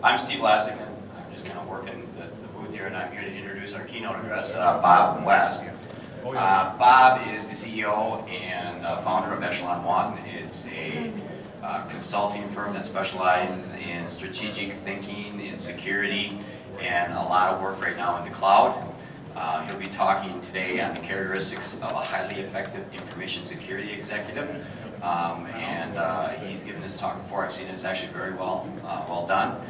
I'm Steve Lassick. I'm just kind of working the booth here, and I'm here to introduce our keynote address, Bob West. Bob is the CEO and founder of Echelon One. It's a consulting firm that specializes in strategic thinking, in security, and a lot of work right now in the cloud. He'll be talking today on the characteristics of a highly effective information security executive. He's given this talk before. I've seen it. It's actually very well done.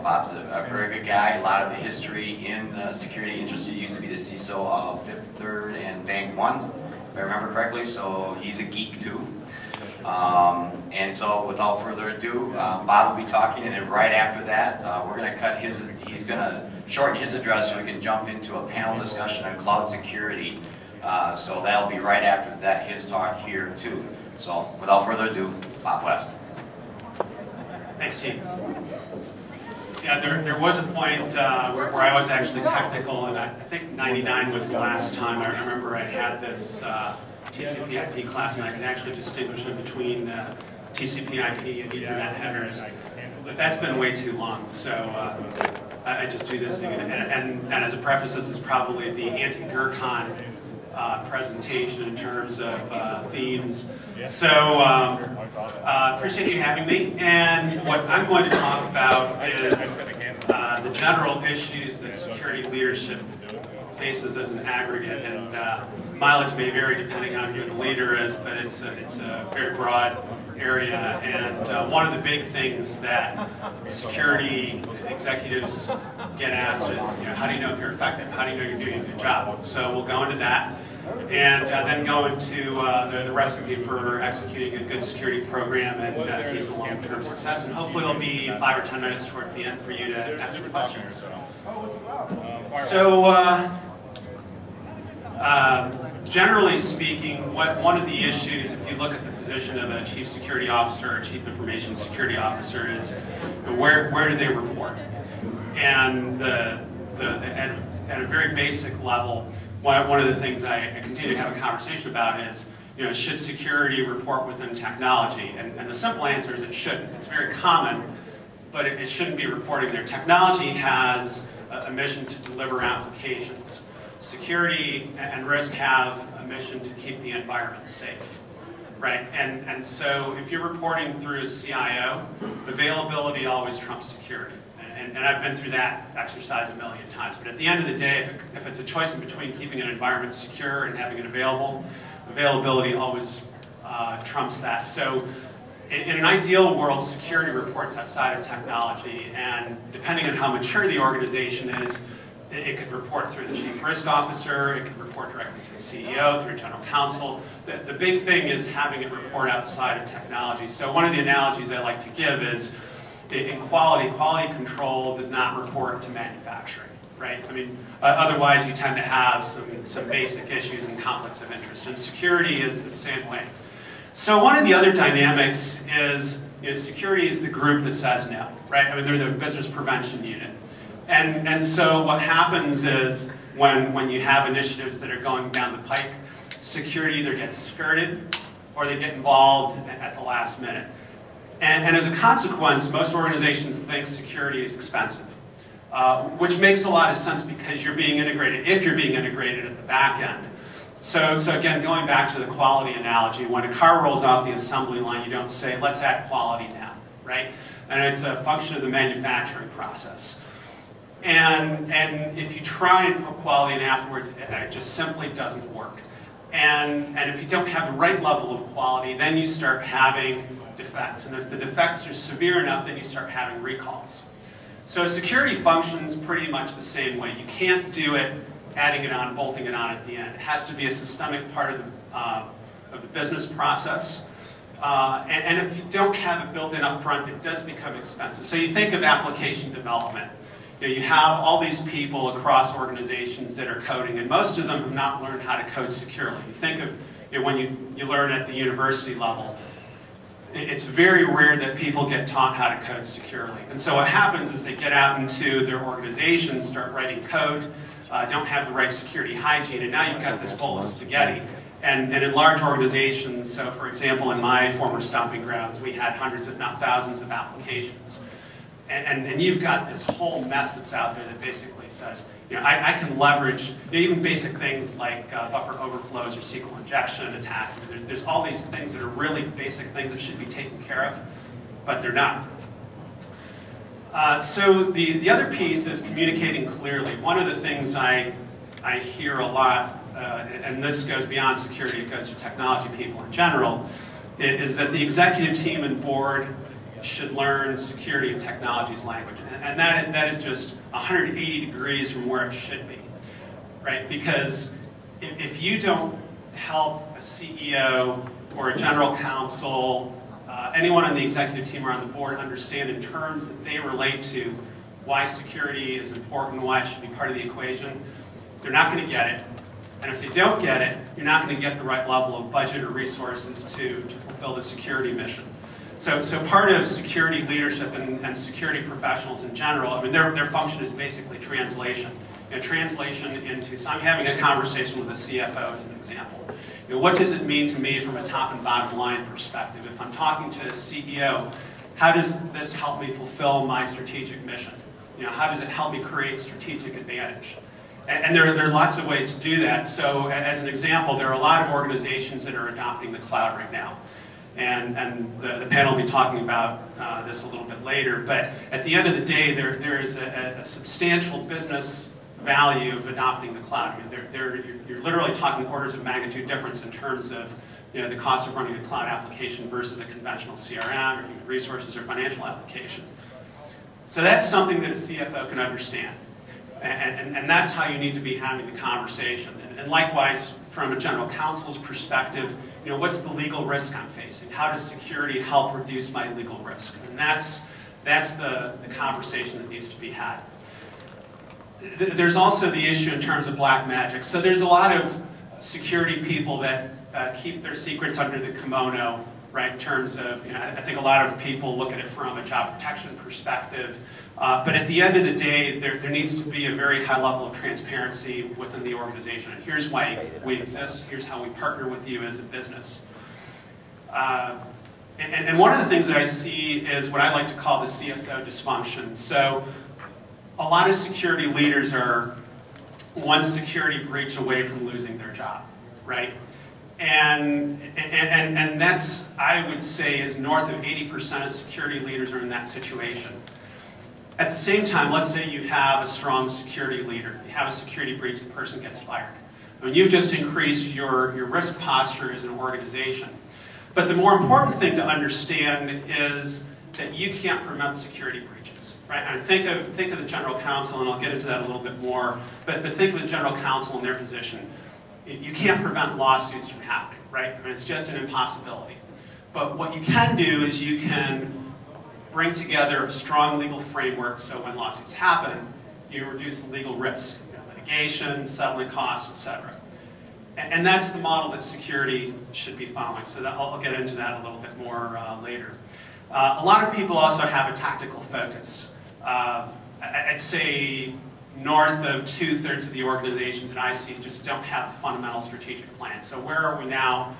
Bob's a very good guy. A lot of the history in the security industry. He used to be the CISO of Fifth Third and Bank One, if I remember correctly. So he's a geek too. And so without further ado, Bob will be talking, and then right after that, we're going to cut his. He's going to shorten his address so we can jump into a panel discussion on cloud security. So that'll be right after that, his talk here too. So without further ado, Bob West. Thanks, Steve. Yeah, there was a point where I was actually technical, and I think 99 was the last time. I remember I had this TCP/IP class, and I could actually distinguish in between TCP/IP and Ethernet headers. But that's been way too long, so I just do this thing. And as a preface, this is probably the anti-GrrCON presentation in terms of themes. So appreciate you having me. And what I'm going to talk about is the general issues that security leadership faces as an aggregate. And mileage may vary depending on who the leader is, but it's a very broad area. And one of the big things that security executives get asked is, how do you know if you're effective? How do you know you're doing a good job? So we'll go into that. And then go into the recipe for executing a good security program and keys of long-term success. And hopefully there'll be 5 or 10 minutes towards the end for you to ask some questions. So generally speaking, one of the issues, if you look at the position of a chief security officer or chief information security officer, is where do they report? And at a very basic level, one of the things I continue to have a conversation about is, should security report within technology? And the simple answer is it shouldn't. It's very common, but it shouldn't be reporting there. Technology has a mission to deliver applications. Security and risk have a mission to keep the environment safe, right? And so if you're reporting through a CIO, availability always trumps security. And I've been through that exercise a million times. But at the end of the day, if it's a choice in between keeping an environment secure and having it available, availability always trumps that. So in an ideal world, security reports outside of technology. And depending on how mature the organization is, it could report through the chief risk officer, it could report directly to the CEO, through general counsel. The big thing is having it report outside of technology. So one of the analogies I like to give is, in quality control does not report to manufacturing, right? I mean, otherwise you tend to have some basic issues and conflicts of interest, and security is the same way. So one of the other dynamics is, security is the group that says no, right? I mean, they're the business prevention unit. And so what happens is, when you have initiatives that are going down the pike, security either gets skirted or they get involved at the last minute. And as a consequence, most organizations think security is expensive, which makes a lot of sense because you're being integrated, if you're being integrated at the back end. So again, going back to the quality analogy, when a car rolls off the assembly line, you don't say, let's add quality now, right? And it's a function of the manufacturing process. And if you try and put quality in afterwards, it just simply doesn't work. And if you don't have the right level of quality, then you start having defects. And if the defects are severe enough, then you start having recalls. So security functions pretty much the same way. You can't do it adding it on, bolting it on at the end. It has to be a systemic part of the business process. And if you don't have it built in up front, it does become expensive. So you think of application development. You have all these people across organizations that are coding, and most of them have not learned how to code securely. You think of when you learn at the university level, it's very rare that people get taught how to code securely. And so what happens is they get out into their organizations, start writing code, don't have the right security hygiene, and now you've got this bowl of spaghetti. And in large organizations, so for example, in my former stomping grounds, we had hundreds, if not thousands, of applications. And you've got this whole mess that's out there that basically says, I can leverage even basic things like buffer overflows or SQL injection attacks. I mean, there's all these things that are really basic things that should be taken care of, but they're not. So the other piece is communicating clearly. One of the things I hear a lot, and this goes beyond security, it goes to technology people in general, is that the executive team and board should learn security and technologies language. And that is just 180 degrees from where it should be, right? Because if you don't help a CEO or a general counsel, anyone on the executive team or on the board understand in terms that they relate to why security is important, why it should be part of the equation, they're not going to get it. And if they don't get it, you're not going to get the right level of budget or resources to fulfill the security mission. So part of security leadership and security professionals in general, I mean, their function is basically translation. Translation into, so I'm having a conversation with a CFO as an example. What does it mean to me from a top and bottom line perspective? If I'm talking to a CEO, how does this help me fulfill my strategic mission? How does it help me create strategic advantage? And there are lots of ways to do that. So as an example, there are a lot of organizations that are adopting the cloud right now. And the panel will be talking about this a little bit later. But at the end of the day, there is a substantial business value of adopting the cloud. I mean, you're literally talking orders of magnitude difference in terms of the cost of running a cloud application versus a conventional CRM or human resources or financial application. So that's something that a CFO can understand. And that's how you need to be having the conversation. And likewise, from a general counsel's perspective, what's the legal risk I'm facing? How does security help reduce my legal risk? And that's the conversation that needs to be had. There's also the issue in terms of black magic. So there's a lot of security people that keep their secrets under the kimono, right? In terms of, I think a lot of people look at it from a job protection perspective. But at the end of the day, there needs to be a very high level of transparency within the organization. And here's why we exist. Here's how we partner with you as a business. And one of the things that I see is what I like to call the CSO dysfunction. So a lot of security leaders are one security breach away from losing their job, right? And that's, I would say, is north of 80% of security leaders are in that situation. At the same time, let's say you have a strong security leader. You have a security breach, the person gets fired. I mean, you've just increased your risk posture as an organization. But the more important thing to understand is that you can't prevent security breaches, right? And think of the general counsel, and I'll get into that a little bit more, but think of the general counsel in their position. You can't prevent lawsuits from happening, right? I mean, it's just an impossibility. But what you can do is you can bring together a strong legal framework so when lawsuits happen, you reduce the legal risk, litigation, settlement costs, etc. And that's the model that security should be following. So I'll get into that a little bit more later. A lot of people also have a tactical focus. I'd say north of 2/3 of the organizations that I see just don't have a fundamental strategic plan. So where are we now?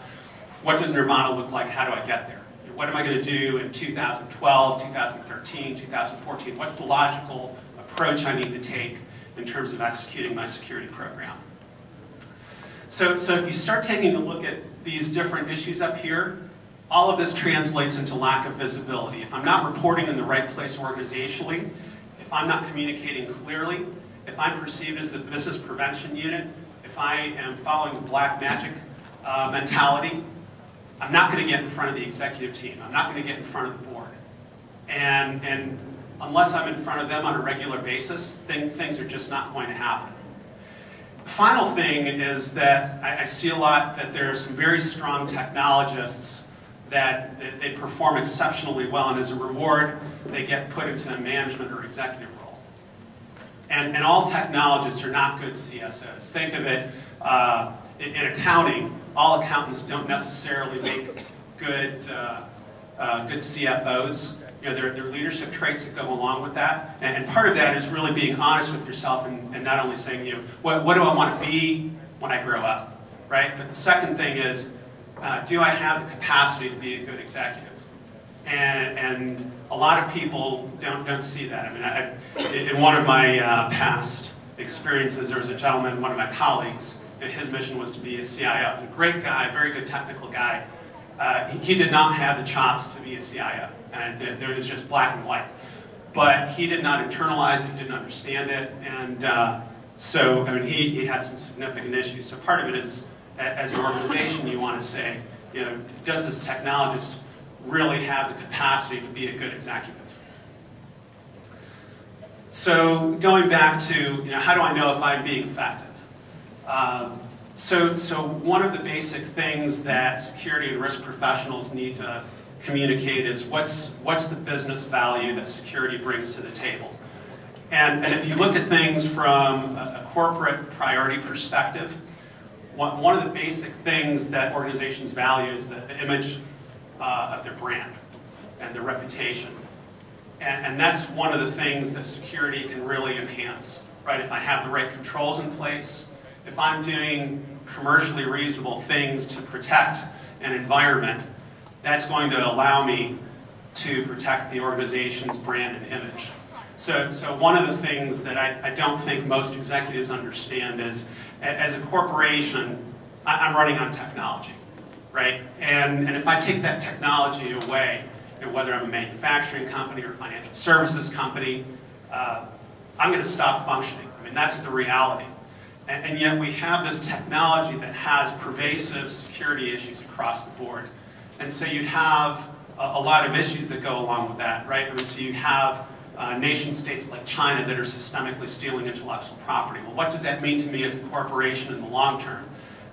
What does Nirvana look like? How do I get there? What am I going to do in 2012, 2013, 2014? What's the logical approach I need to take in terms of executing my security program? So if you start taking a look at these different issues up here, all of this translates into lack of visibility. If I'm not reporting in the right place organizationally, if I'm not communicating clearly, if I'm perceived as the business prevention unit, if I am following the black magic mentality, I'm not going to get in front of the executive team. I'm not going to get in front of the board. And unless I'm in front of them on a regular basis, things are just not going to happen. The final thing is that I see a lot that there are some very strong technologists that they perform exceptionally well, and as a reward, they get put into a management or executive role. And all technologists are not good CSOs. Think of it in accounting. All accountants don't necessarily make good CFOs. There are leadership traits that go along with that. And part of that is really being honest with yourself and not only saying, what do I want to be when I grow up, right? But the second thing is, do I have the capacity to be a good executive? And a lot of people don't see that. I mean, in one of my past experiences, there was a gentleman, one of my colleagues, and his mission was to be a CIO. A great guy, very good technical guy. He did not have the chops to be a CIO, and there was just black and white. But he did not internalize it, didn't understand it, and so I mean, he had some significant issues. So part of it is, as an organization, you want to say, you know, does this technologist really have the capacity to be a good executive? So going back to, you know, how do I know if I'm being effective? So one of the basic things that security and risk professionals need to communicate is what's the business value that security brings to the table. And if you look at things from a corporate priority perspective, one of the basic things that organizations value is the image of their brand and their reputation. And that's one of the things that security can really enhance, right? If I have the right controls in place, if I'm doing commercially reasonable things to protect an environment, that's going to allow me to protect the organization's brand and image. So one of the things that I don't think most executives understand is, as a corporation, I'm running on technology, right? And if I take that technology away, you know, whether I'm a manufacturing company or a financial services company, I'm going to stop functioning. I mean, that's the reality. And yet we have this technology that has pervasive security issues across the board. And so you have a lot of issues that go along with that, right? I mean, so you have nation states like China that are systemically stealing intellectual property. Well, what does that mean to me as a corporation in the long term?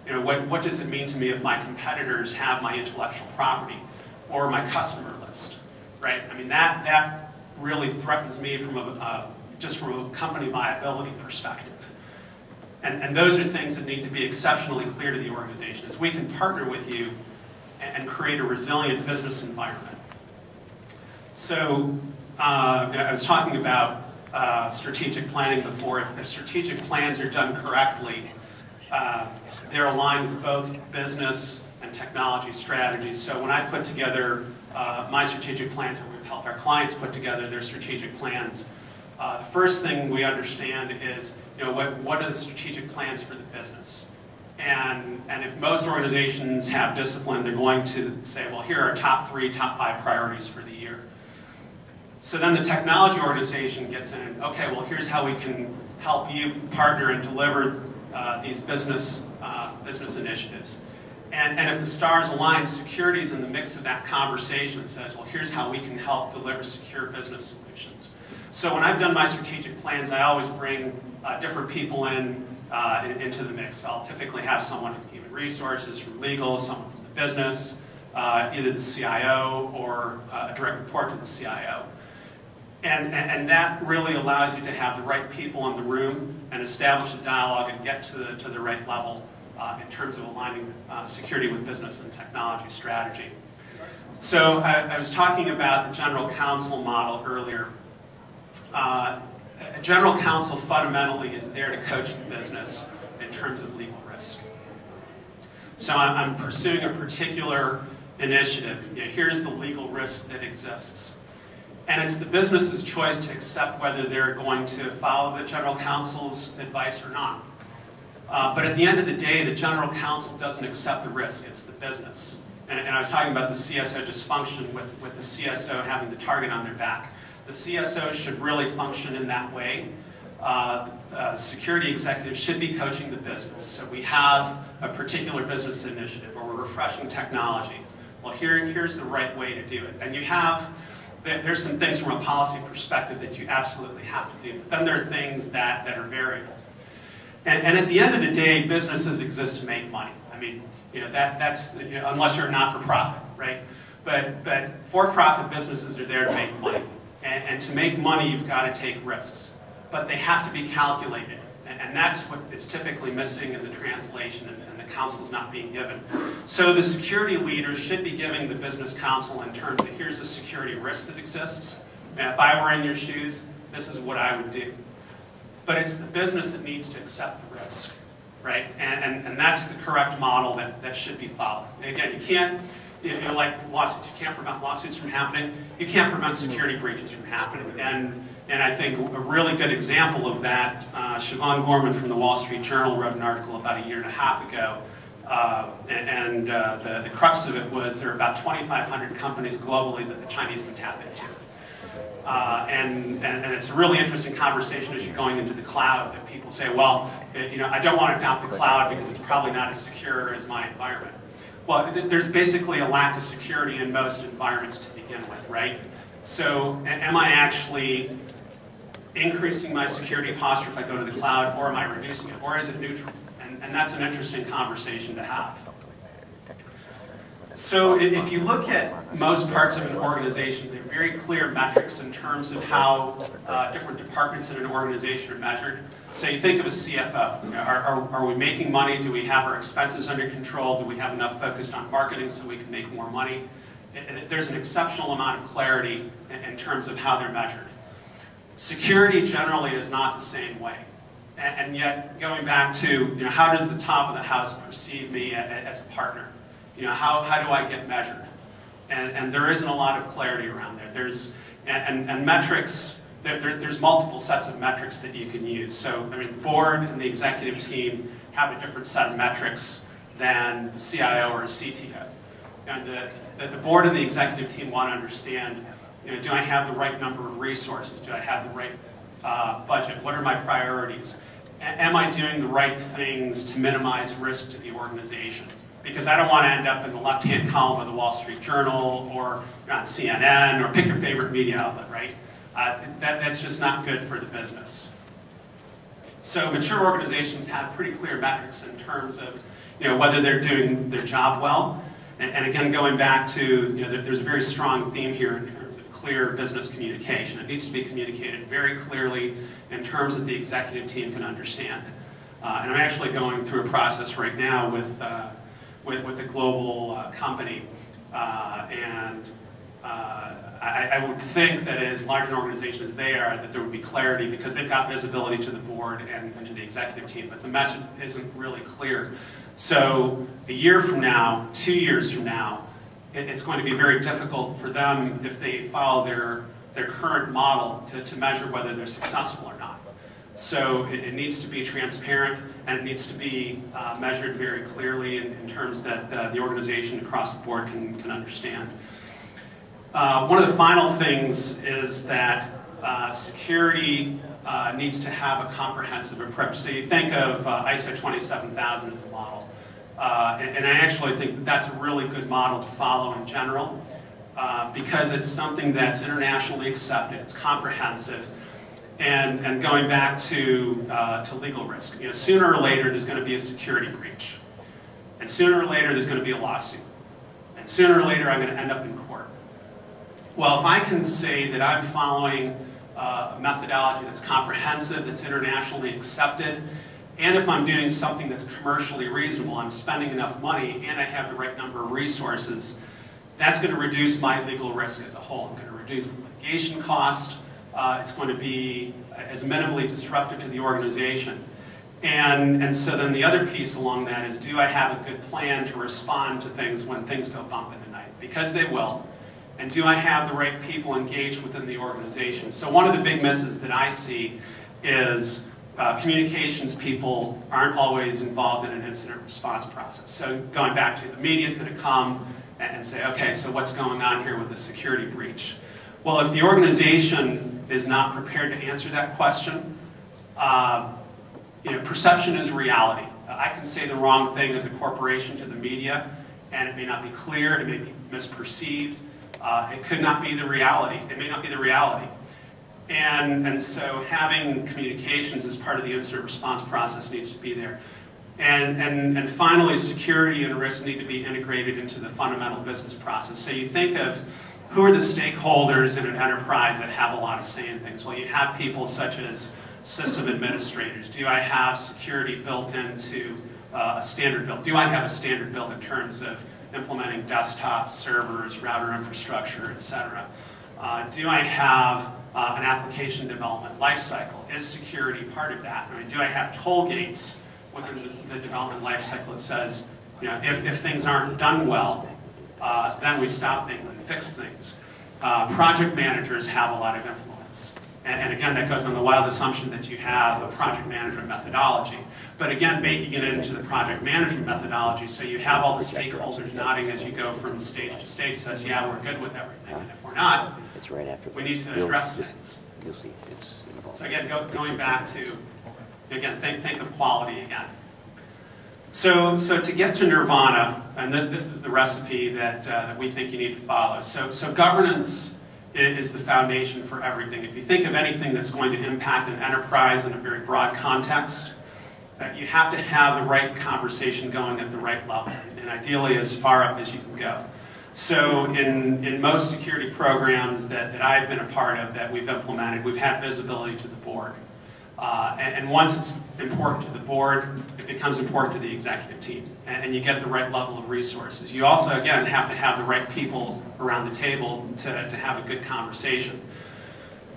You know, what does it mean to me if my competitors have my intellectual property or my customer list, right? I mean, that really threatens me from just from a company viability perspective. And those are things that need to be exceptionally clear to the organization, is we can partner with you and create a resilient business environment. So I was talking about strategic planning before. If strategic plans are done correctly, they're aligned with both business and technology strategies. So when I put together my strategic plans, or we've helped our clients put together their strategic plans, the first thing we understand is, you know, what are the strategic plans for the business? And if most organizations have discipline, they're going to say, well, here are top 3, top 5 priorities for the year. So then the technology organization gets in, okay, well, here's how we can help you partner and deliver these business initiatives. And if the stars align, security is in the mix of that conversation and says, well, here's how we can help deliver secure business solutions. So when I've done my strategic plans, I always bring different people into the mix. I'll typically have someone from human resources, from legal, someone from the business, either the CIO or a direct report to the CIO. And that really allows you to have the right people in the room and establish a dialogue and get to the right level in terms of aligning security with business and technology strategy. So I was talking about the general counsel model earlier. A general counsel fundamentally is there to coach the business in terms of legal risk. So I'm pursuing a particular initiative. You know, here's the legal risk that exists. And it's the business's choice to accept whether they're going to follow the general counsel's advice or not. But at the end of the day, the general counsel doesn't accept the risk, it's the business. And I was talking about the CSO dysfunction with the CSO having the target on their back. The CSO should really function in that way. Security executives should be coaching the business. So we have a particular business initiative, or we're refreshing technology. Well, here's the right way to do it. And there's some things from a policy perspective that you absolutely have to do. But then there are things that are variable. And at the end of the day, businesses exist to make money. I mean, you know, that's you know, unless you're a not-for-profit, right? But for-profit businesses are there to make money. And to make money, you've got to take risks. But they have to be calculated. And that's what is typically missing in the translation, and the counsel is not being given. So the security leaders should be giving the business counsel in terms of, here's a security risk that exists. And if I were in your shoes, this is what I would do. But it's the business that needs to accept the risk, right? And that's the correct model that should be followed. And again, You know, like lawsuits, you can't prevent lawsuits from happening. You can't prevent security breaches from happening. And I think a really good example of that, Siobhan Gorman from the Wall Street Journal wrote an article about a year and a half ago. The crux of it was there are about 2,500 companies globally that the Chinese can tap into. And it's a really interesting conversation as you're going into the cloud, that people say, well, you know, I don't want to adopt the cloud because it's probably not as secure as my environment. Well, there's basically a lack of security in most environments to begin with, right? So am I actually increasing my security posture if I go to the cloud, or am I reducing it, or is it neutral? And that's an interesting conversation to have. So if you look at most parts of an organization, there are very clear metrics in terms of how different departments in an organization are measured. So you think of a CFO. You know, are we making money? Do we have our expenses under control? Do we have enough focus on marketing so we can make more money? There's an exceptional amount of clarity in terms of how they're measured. Security generally is not the same way. And yet, going back to, you know, how does the top of the house perceive me as a partner? You know, how do I get measured? And there isn't a lot of clarity around there. And metrics, there's multiple sets of metrics that you can use. So, I mean, the board and the executive team have a different set of metrics than the CIO or a CTO. And the board and the executive team want to understand, you know, do I have the right number of resources? Do I have the right budget? What are my priorities? Am I doing the right things to minimize risk to the organization? Because I don't want to end up in the left-hand column of the Wall Street Journal or on CNN, or pick your favorite media outlet, right? That's just not good for the business. So mature organizations have pretty clear metrics in terms of, you know, whether they're doing their job well. And again, going back to, you know, there's a very strong theme here in terms of clear business communication. It needs to be communicated very clearly in terms that the executive team can understand. And I'm actually going through a process right now with a global company, I would think that as large an organization as they are, that there would be clarity because they've got visibility to the board and to the executive team, but the message isn't really clear. So a year from now, 2 years from now, it's going to be very difficult for them, if they follow their current model, to measure whether they're successful or not. So it needs to be transparent, and it needs to be measured very clearly in terms that the organization across the board can understand. One of the final things is that security needs to have a comprehensive approach. So you think of ISO 27000 as a model. And I actually think that that's a really good model to follow in general because it's something that's internationally accepted, it's comprehensive, and going back to legal risk. You know, sooner or later there's going to be a security breach. And sooner or later there's going to be a lawsuit. And sooner or later I'm going to end up in court. Well, if I can say that I'm following a methodology that's comprehensive, that's internationally accepted, and if I'm doing something that's commercially reasonable, I'm spending enough money, and I have the right number of resources, that's going to reduce my legal risk as a whole. I'm going to reduce the litigation cost. It's going to be as minimally disruptive to the organization. And so then the other piece along that is, do I have a good plan to respond to things when things go bump in the night? Because they will. And do I have the right people engaged within the organization? So one of the big misses that I see is communications people aren't always involved in an incident response process. So going back to the media is going to come and say, okay, so what's going on here with the security breach? Well, if the organization is not prepared to answer that question, you know, perception is reality. I can say the wrong thing as a corporation to the media, and it may not be clear, it may be misperceived. It could not be the reality. It may not be the reality. And so having communications as part of the incident response process needs to be there. And finally, security and risk need to be integrated into the fundamental business process. So you think of who are the stakeholders in an enterprise that have a lot of say in things? Well, you have people such as system administrators. Do I have security built into a standard build? Do I have a standard build in terms of implementing desktops, servers, router infrastructure, etc.? Do I have an application development lifecycle? Is security part of that? I mean, do I have toll gates within the development lifecycle that says, you know, if things aren't done well, then we stop things and fix things. Project managers have a lot of influence. And again, that goes on the wild assumption that you have a project management methodology. But again, baking it into the project management methodology, so you have all the stakeholders nodding as you go from stage to stage, says, yeah, we're good with everything. And if we're not, we need to address things. So again, going back to, again, think of quality again. So to get to nirvana, and this is the recipe that we think you need to follow. So governance is the foundation for everything. If you think of anything that's going to impact an enterprise in a very broad context, you have to have the right conversation going at the right level, and ideally as far up as you can go. So in most security programs that I've been a part of that we've implemented, we've had visibility to the board. And once it's important to the board, it becomes important to the executive team. And you get the right level of resources. You also, again, have to have the right people around the table to have a good conversation.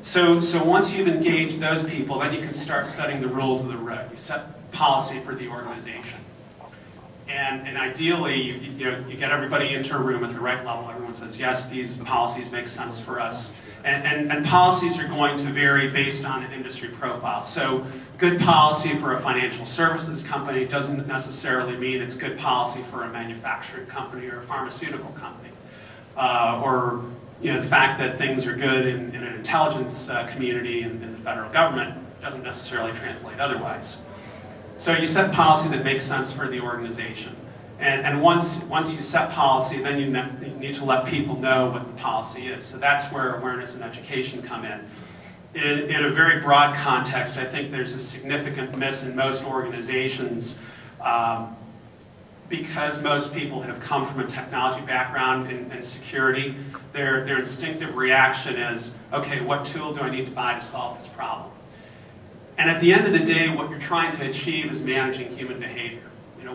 So once you've engaged those people, then you can start setting the rules of the road. You set policy for the organization. And ideally, you get everybody into a room at the right level. Everyone says, yes, these policies make sense for us. And policies are going to vary based on an industry profile. So good policy for a financial services company doesn't necessarily mean it's good policy for a manufacturing company or a pharmaceutical company. Or the fact that things are good in an intelligence community in the federal government doesn't necessarily translate otherwise. So you set policy that makes sense for the organization. And once you set policy, then you need to let people know what the policy is. So that's where awareness and education come in. In a very broad context, I think there's a significant miss in most organizations because most people have come from a technology background in security. Their instinctive reaction is, okay, what tool do I need to buy to solve this problem? And at the end of the day, what you're trying to achieve is managing human behavior.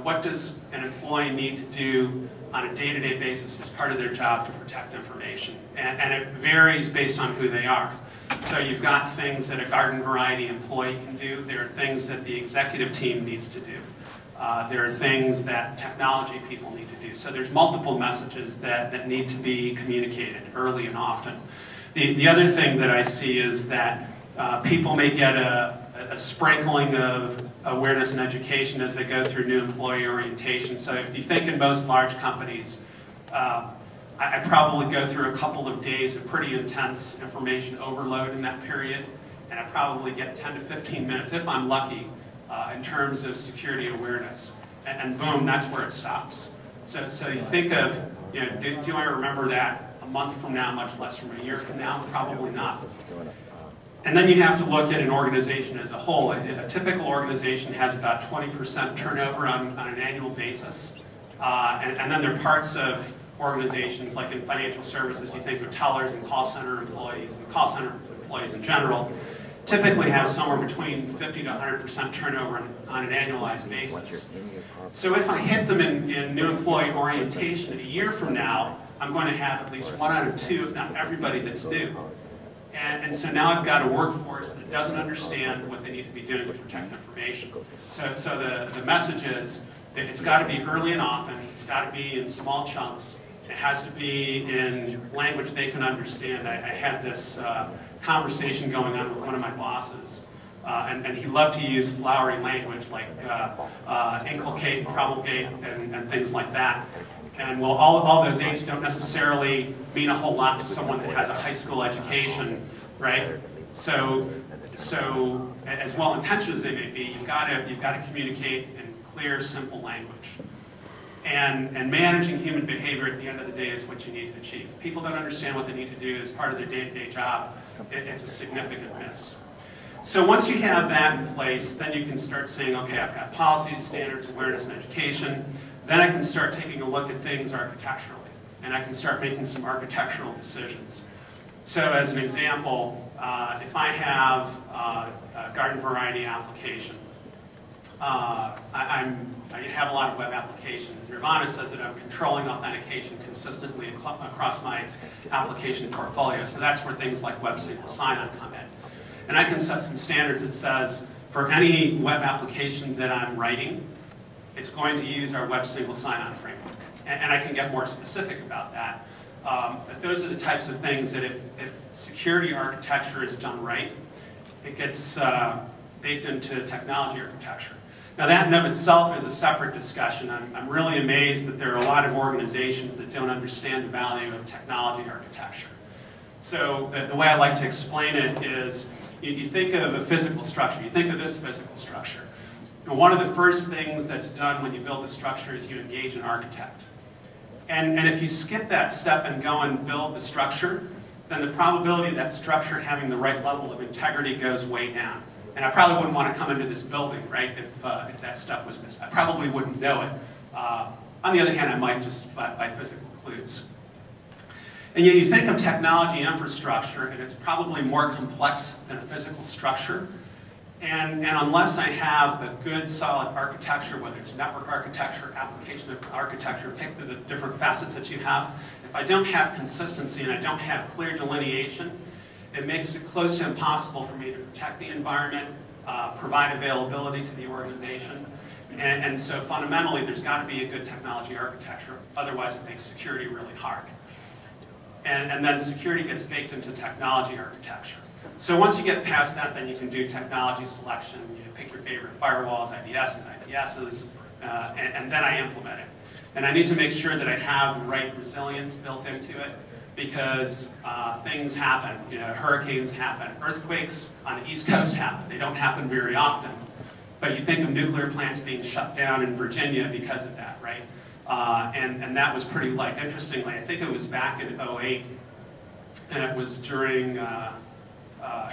What does an employee need to do on a day-to-day basis as part of their job to protect information? And it varies based on who they are. So you've got things that a garden variety employee can do. There are things that the executive team needs to do. There are things that technology people need to do. So there's multiple messages that need to be communicated early and often. The other thing that I see is that people may get a sprinkling of awareness and education as they go through new employee orientation. So if you think in most large companies, I probably go through a couple of days of pretty intense information overload in that period, and I probably get 10 to 15 minutes, if I'm lucky, in terms of security awareness. And boom, that's where it stops. So you think of, do I remember that a month from now, much less from a year from now? Probably not. And then you have to look at an organization as a whole. A typical organization has about 20% turnover on an annual basis. And then there are parts of organizations, like in financial services, you think of tellers and call center employees in general, typically have somewhere between 50 to 100% turnover on an annualized basis. So if I hit them in new employee orientation a year from now, I'm going to have at least 1 out of 2, if not everybody, that's new. And so now I've got a workforce that doesn't understand what they need to be doing to protect information. So the message is that it's got to be early and often, it's got to be in small chunks, it has to be in language they can understand. I had this conversation going on with one of my bosses, and he loved to use flowery language like inculcate, promulgate, and things like that. And well, all those H's don't necessarily mean a whole lot to someone that has a high school education, right? So as well intentioned as they may be, you've got to communicate in clear, simple language. And managing human behavior at the end of the day is what you need to achieve. If people don't understand what they need to do as part of their day-to-day job, it's a significant miss. So once you have that in place, then you can start saying, okay, I've got policies, standards, awareness, and education. Then I can start taking a look at things architecturally, and I can start making some architectural decisions. So as an example, if I have a garden variety application, I have a lot of web applications. Nirvana says that I'm controlling authentication consistently across my application portfolio, so that's where things like web single sign-on come in. And I can set some standards that says, for any web application that I'm writing, it's going to use our web single sign-on framework. And I can get more specific about that. But those are the types of things that if security architecture is done right, it gets baked into technology architecture. Now that in of itself is a separate discussion. I'm really amazed that there are a lot of organizations that don't understand the value of technology architecture. So the way I like to explain it is, you think of a physical structure, you think of this physical structure. And one of the first things that's done when you build a structure is you engage an architect. And if you skip that step and go and build the structure, then the probability of that structure having the right level of integrity goes way down. And I probably wouldn't want to come into this building, right, if that stuff was missed. I probably wouldn't know it. On the other hand, I might just by physical clues. And yet you think of technology infrastructure, and it's probably more complex than a physical structure. And unless I have the good, solid architecture, whether it's network architecture, application architecture, pick the different facets that you have, if I don't have consistency and I don't have clear delineation, it makes it close to impossible for me to protect the environment, provide availability to the organization. And so fundamentally, there's got to be a good technology architecture. Otherwise, it makes security really hard. And then security gets baked into technology architecture. So once you get past that, then you can do technology selection. You pick your favorite firewalls, IPSs, and then I implement it. And I need to make sure that I have the right resilience built into it, because things happen. You know, hurricanes happen. Earthquakes on the East Coast happen. They don't happen very often. But you think of nuclear plants being shut down in Virginia because of that, right? And that was pretty light. Interestingly, I think it was back in '08, and it was during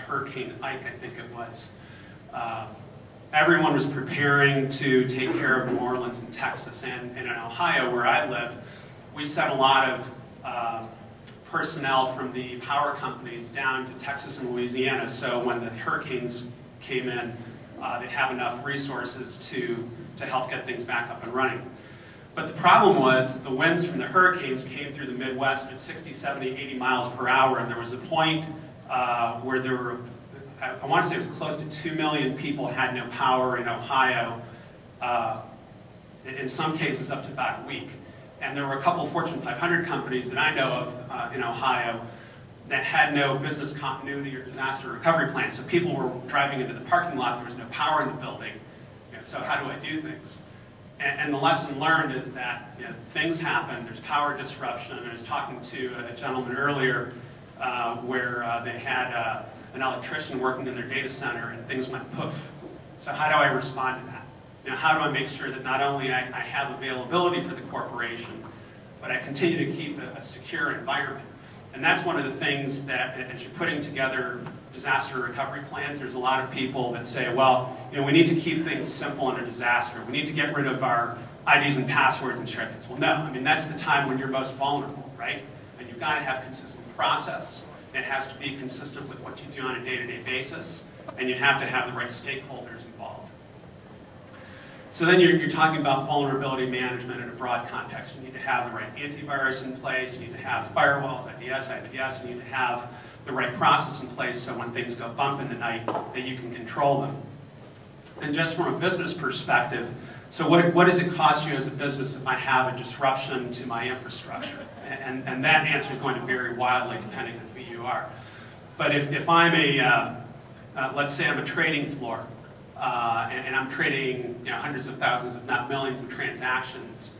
Hurricane Ike, I think it was. Everyone was preparing to take care of New Orleans and Texas. And in Ohio, where I live, we sent a lot of personnel from the power companies down to Texas and Louisiana, so when the hurricanes came in, they'd have enough resources to help get things back up and running. But the problem was the winds from the hurricanes came through the Midwest at 60, 70, 80 miles per hour, and there was a point where there were, I want to say it was close to 2 million people had no power in Ohio, in some cases up to about a week. And there were a couple of Fortune 500 companies that I know of in Ohio that had no business continuity or disaster recovery plan. So people were driving into the parking lot, there was no power in the building. You know, so how do I do things? And the lesson learned is that, you know, things happen, there's power disruption. I was talking to a gentleman earlier where they had an electrician working in their data center and things went poof. So how do I respond to that? You know, how do I make sure that not only I have availability for the corporation, but I continue to keep a secure environment? And that's one of the things that, as you're putting together disaster recovery plans, there's a lot of people that say, well, you know, we need to keep things simple in a disaster. We need to get rid of our IDs and passwords and share things. Well, no. I mean, that's the time when you're most vulnerable, right? And you've got to have consistent process. It has to be consistent with what you do on a day-to-day basis. And you have to have the right stakeholders involved. So then you're talking about vulnerability management in a broad context. You need to have the right antivirus in place. You need to have firewalls, IPS. You need to have the right process in place so when things go bump in the night, that you can control them. And just from a business perspective, so what does it cost you as a business if I have a disruption to my infrastructure? And that answer is going to vary wildly depending on who you are. But if I'm let's say I'm a trading floor, and I'm trading, you know, hundreds of thousands, if not millions of transactions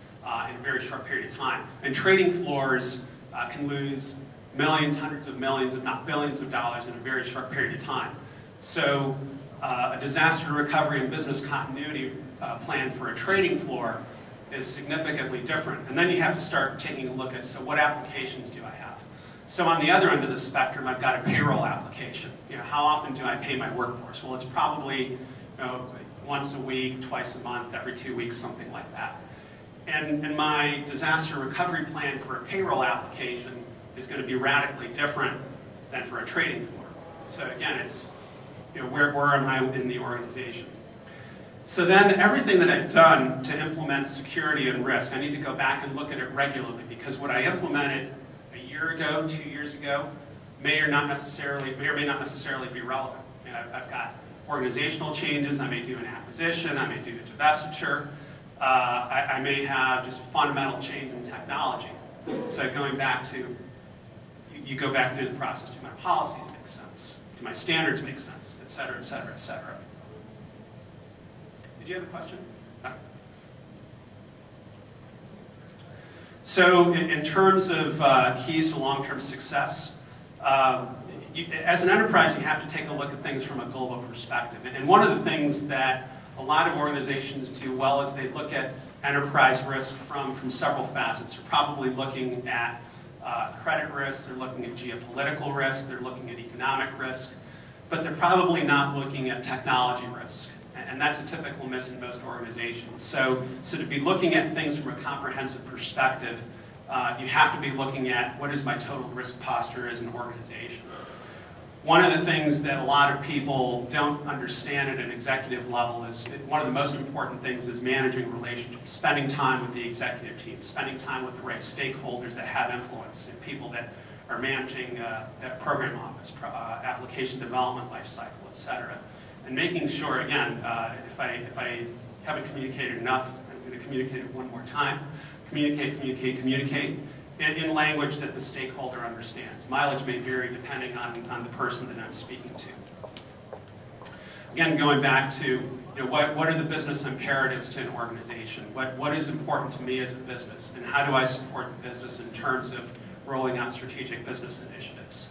in a very short period of time. And trading floors can lose millions, hundreds of millions, if not billions of dollars in a very short period of time. So a disaster recovery and business continuity plan for a trading floor is significantly different. And then you have to start taking a look at, so what applications do I have? So on the other end of the spectrum, I've got a payroll application. You know, how often do I pay my workforce? Well, it's probably, you know, once a week, twice a month, every 2 weeks, something like that. And my disaster recovery plan for a payroll application is going to be radically different than for a trading floor. So again, it's, you know, where am I in the organization? So then everything that I've done to implement security and risk, I need to go back and look at it regularly, because what I implemented a year ago, 2 years ago, may or may not necessarily be relevant. You know, I've got organizational changes, I may do an acquisition, I may do a divestiture, I may have just a fundamental change in technology. So going back to, you go back through the process. Do my policies make sense? Do my standards make sense? Et cetera, et cetera, et cetera. Did you have a question? No. So in terms of keys to long-term success, as an enterprise, you have to take a look at things from a global perspective. And one of the things that a lot of organizations do well is they look at enterprise risk from several facets. They're probably looking at credit risk, they're looking at geopolitical risk, they're looking at economic risk, but they're probably not looking at technology risk. And that's a typical miss in most organizations. So to be looking at things from a comprehensive perspective, you have to be looking at what is my total risk posture as an organization. One of the things that a lot of people don't understand at an executive level is one of the most important things is managing relationships, spending time with the executive team, spending time with the right stakeholders that have influence, and people that are managing that program office, application development lifecycle, et cetera. And making sure, again, if I haven't communicated enough, I'm going to communicate it one more time. Communicate, communicate, communicate in language that the stakeholder understands. Mileage may vary depending on the person that I'm speaking to. Again, going back to what are the business imperatives to an organization? What is important to me as a business? And how do I support the business in terms of rolling out strategic business initiatives?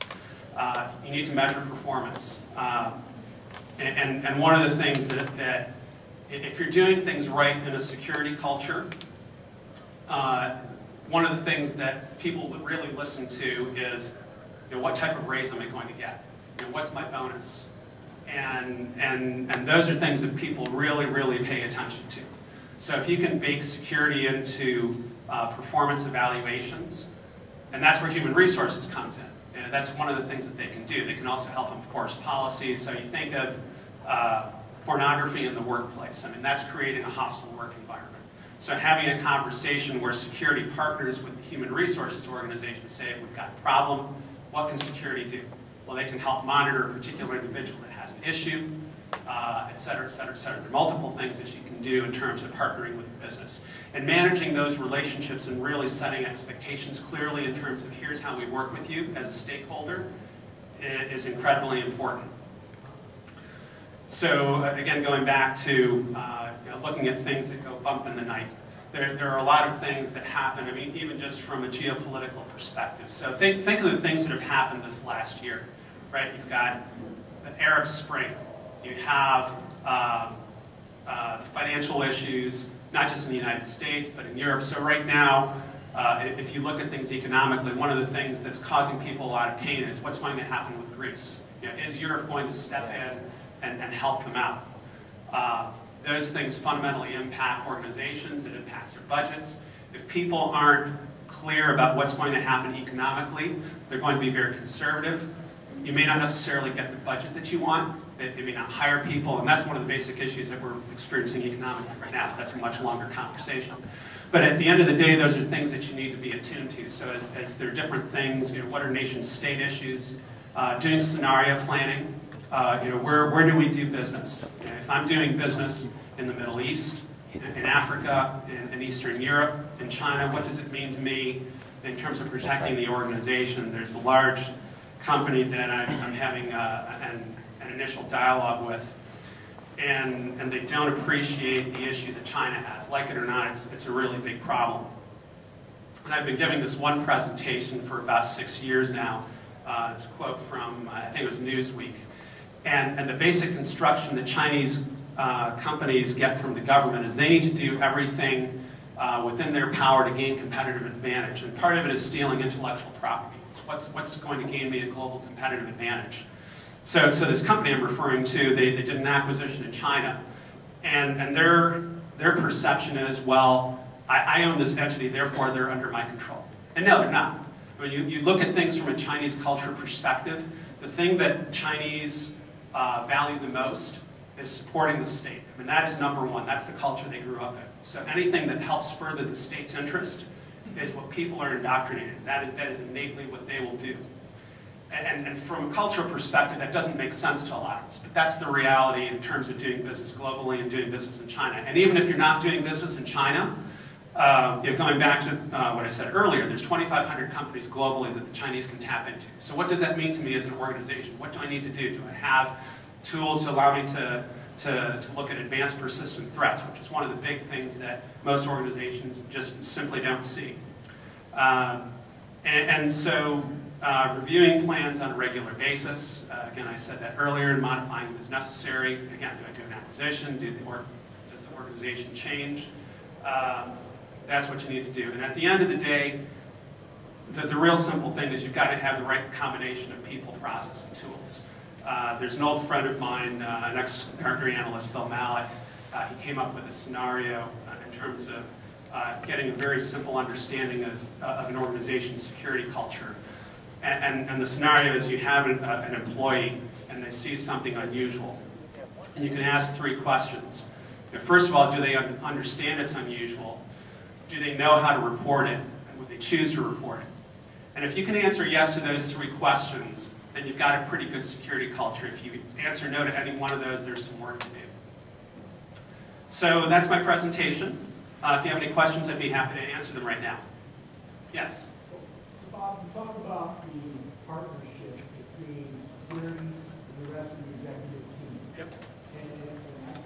You need to measure performance. And one of the things that if you're doing things right in a security culture, one of the things that people really listen to is, what type of raise am I going to get? What's my bonus? And those are things that people really, really pay attention to. So if you can bake security into performance evaluations, and that's where human resources comes in. That's one of the things that they can do. They can also help enforce policies. So you think of pornography in the workplace. I mean, that's creating a hostile work environment. So having a conversation where security partners with the human resources organization say, if we've got a problem, what can security do? Well, they can help monitor a particular individual that has an issue, et cetera, et cetera, et cetera. There are multiple things that you can do in terms of partnering with the business. And managing those relationships and really setting expectations clearly in terms of here's how we work with you as a stakeholder is incredibly important. So again, going back to looking at things that go bump in the night. There are a lot of things that happen, I mean, even just from a geopolitical perspective. So think of the things that have happened this last year, right? You've got the Arab Spring. You have financial issues, not just in the United States, but in Europe. So right now, if you look at things economically, one of the things that's causing people a lot of pain is what's going to happen with Greece. Is Europe going to step in and help them out? Those things fundamentally impact organizations, it impacts their budgets. If people aren't clear about what's going to happen economically, they're going to be very conservative. You may not necessarily get the budget that you want. They may not hire people, and that's one of the basic issues that we're experiencing economically right now. That's a much longer conversation. But at the end of the day, those are things that you need to be attuned to. So as there are different things, what are nation-state issues, doing scenario planning, where do we do business? If I'm doing business in the Middle East, in Africa, in Eastern Europe, in China, what does it mean to me in terms of protecting the organization? There's a large company that I'm having an initial dialogue with, and they don't appreciate the issue that China has. Like it or not, it's a really big problem. And I've been giving this one presentation for about 6 years now. It's a quote from, I think it was Newsweek. And the basic instruction that Chinese companies get from the government is they need to do everything within their power to gain competitive advantage. And part of it is stealing intellectual property. It's what's going to gain me a global competitive advantage. So this company I'm referring to, they did an acquisition in China. And their perception is, well, I own this entity, therefore they're under my control. And no, they're not. I mean, you look at things from a Chinese culture perspective, the thing that Chinese value the most is supporting the state. I mean, that is number one. That's the culture they grew up in. So anything that helps further the state's interest is what people are indoctrinated in. That is innately what they will do. And from a cultural perspective, that doesn't make sense to a lot of us, but that's the reality in terms of doing business globally and doing business in China. And even if you're not doing business in China, going back to what I said earlier, there's 2,500 companies globally that the Chinese can tap into. So what does that mean to me as an organization? What do I need to do? Do I have tools to allow me to look at advanced persistent threats, which is one of the big things that most organizations just simply don't see. So reviewing plans on a regular basis. Again, I said that earlier, and modifying them as necessary. Again, do I do an acquisition? Does the organization change? That's what you need to do. And at the end of the day, the real simple thing is you've got to have the right combination of people, process, and tools. There's an old friend of mine, an ex-Gartner analyst, Bill Malik. He came up with a scenario in terms of getting a very simple understanding of an organization's security culture. And the scenario is you have an employee and they see something unusual. And you can ask 3 questions. First of all, do they understand it's unusual? Do they know how to report it? And would they choose to report it? And if you can answer yes to those 3 questions, then you've got a pretty good security culture. If you answer no to any one of those, there's some work to do. So that's my presentation. If you have any questions, I'd be happy to answer them right now. Yes? So Bob, you talk about the partnership between security and the rest of the executive team. Yep. And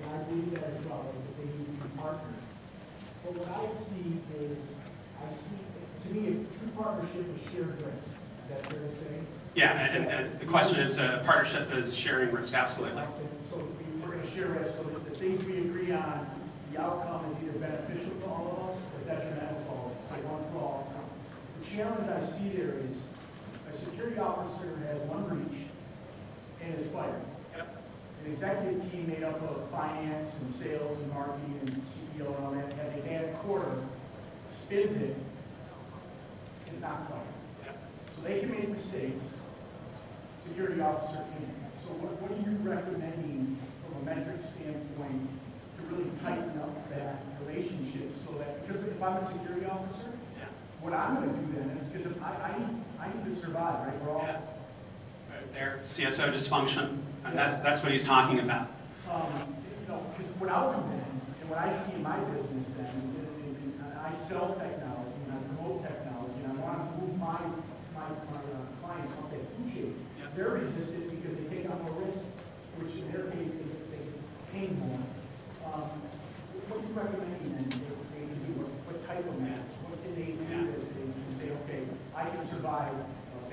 I believe that as well, that they need to be partners. But what I see, to me, a true partnership is shared risk. Is that fair to say? Yeah, and the question is, partnership is sharing risk, absolutely. So we're going to share risk, so that the things we agree on, the outcome is either beneficial to all of us or detrimental to all of us. So one for all. The challenge I see there is a security officer has one breach and is fired. Yep. An executive team made up of finance and sales and marketing and CEO and all that has a bad quarter, spins it, is not fired. Yep. So they can make mistakes. Security officer can. So what are you recommending from a metric standpoint to really tighten up that relationship so that, because if I'm a security officer, Yeah. what I'm going to do then is, because I need to survive, right? We're all, Yeah. Right there, CSO dysfunction, and that's what he's talking about. because what I'll do then, and what I see in my business then, and I sell technology and I promote technology and I want to move my clients up that food chain. Yeah. They're resistant because they take on more risk, which in their case they pay more. What are you recommending then they can do? What type of match? What can they do that they can say, okay, I can survive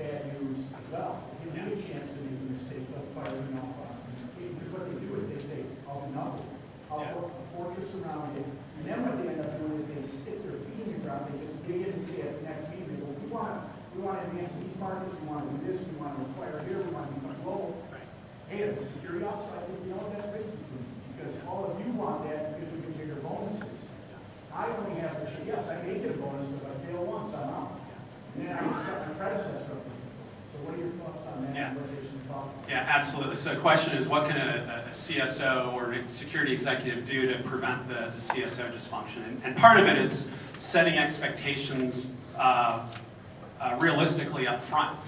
bad news as well. Give me a chance to make a mistake, but fire me off. Because what they do is they say, I'll do nothing. I'll put a fortress around it. And then what they end up doing is they stick their feet in the ground. They just dig in and say at the next meeting, they go, we want to advance these markets, we want to do this, we want to acquire here, we want to become global. Right. Hey, as a security officer, I think, that's risky for me. Because all of you want that because we can bigger bonuses. I only have to, yes, I may get a bonus, but if I fail once, I'm out. And then I can set my predecessor up. So what are your thoughts on that? Yeah. What they should talk about? Yeah, absolutely. So the question is, what can a CSO or a security executive do to prevent the CSO dysfunction? And part of it is setting expectations realistically up front.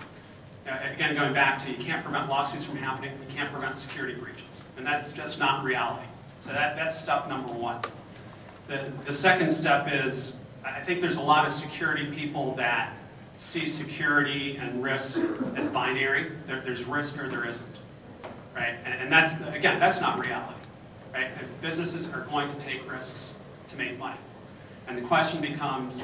Again, going back to, you can't prevent lawsuits from happening, you can't prevent security breaches. And that's just not reality. So that's step number 1. The second step is, I think there's a lot of security people that see security and risk as binary. There's risk or there isn't, right? And that's, again, that's not reality, right? Businesses are going to take risks to make money. And the question becomes,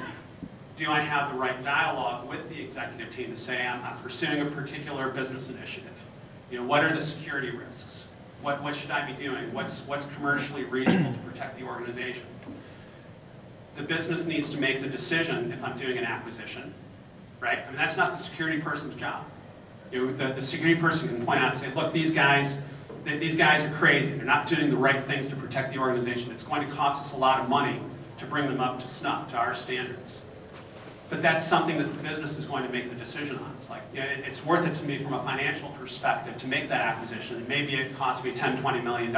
do I have the right dialogue with the executive team to say, I'm pursuing a particular business initiative? What are the security risks? What should I be doing? What's commercially reasonable to protect the organization? The business needs to make the decision if I'm doing an acquisition, right? I mean, that's not the security person's job. The security person can point out and say, look, these guys are crazy. They're not doing the right things to protect the organization. It's going to cost us a lot of money to bring them up to snuff, to our standards. But that's something that the business is going to make the decision on. It's like, it's worth it to me from a financial perspective to make that acquisition. And maybe it costs me $10, $20 million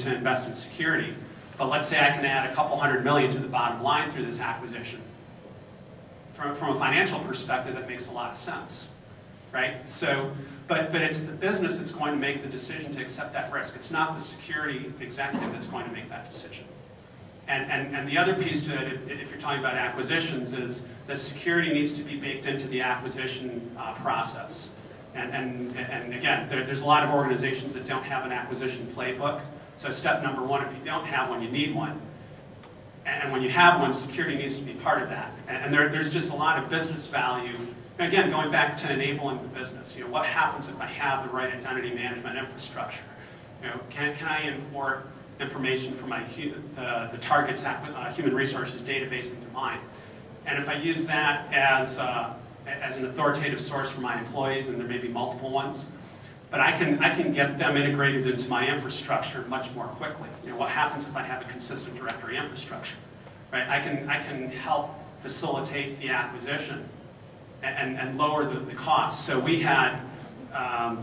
to invest in security. But let's say I can add a couple $100 million to the bottom line through this acquisition. From a financial perspective, that makes a lot of sense. right? So, but it's the business that's going to make the decision to accept that risk. It's not the security executive that's going to make that decision. And the other piece to it, if you're talking about acquisitions, is that security needs to be baked into the acquisition process. And again, there's a lot of organizations that don't have an acquisition playbook. So step number one, if you don't have one, you need one. And when you have one, security needs to be part of that. And there's just a lot of business value. And again, going back to enabling the business, what happens if I have the right identity management infrastructure? Can I import information from the target's human resources database into mine? And if I use that as an authoritative source for my employees, and there may be multiple ones, but I can get them integrated into my infrastructure much more quickly. What happens if I have a consistent directory infrastructure? Right? I can help facilitate the acquisition and lower the costs. So we had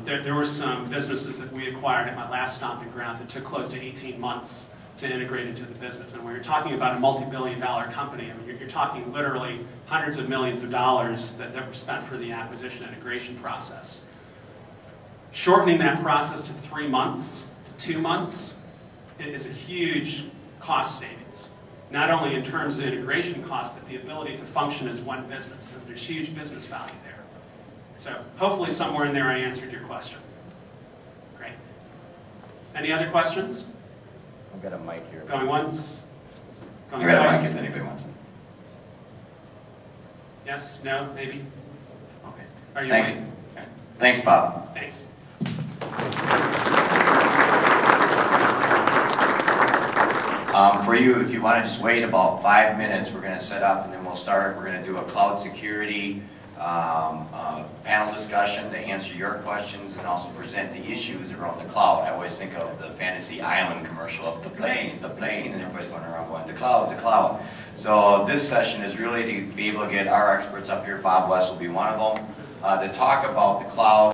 there were some businesses that we acquired at my last stomping grounds. It took close to 18 months to integrate into the business. And when you're talking about a multi-billion-dollar company, I mean, you're talking literally hundreds of millions of dollars that were spent for the acquisition and integration process. Shortening that process to 3 months, to 2 months, is a huge cost savings. Not only in terms of integration cost, but the ability to function as one business. So there's huge business value there. So hopefully somewhere in there I answered your question. Great. Any other questions? I've got a mic here. Going once? Going I got a twice? mic if anybody wants it. Yes? No? Maybe? Okay. Are you Thank waiting? you. Okay. Thanks, Bob. Thanks. For you, if you want to just wait about 5 minutes, we're going to set up and then we'll start. We're going to do a cloud security panel discussion to answer your questions and also present the issues around the cloud. I always think of the Fantasy Island commercial of the plane, and everybody's going around going, the cloud, the cloud. So this session is really to be able to get our experts up here. Bob West will be one of them, to talk about the cloud.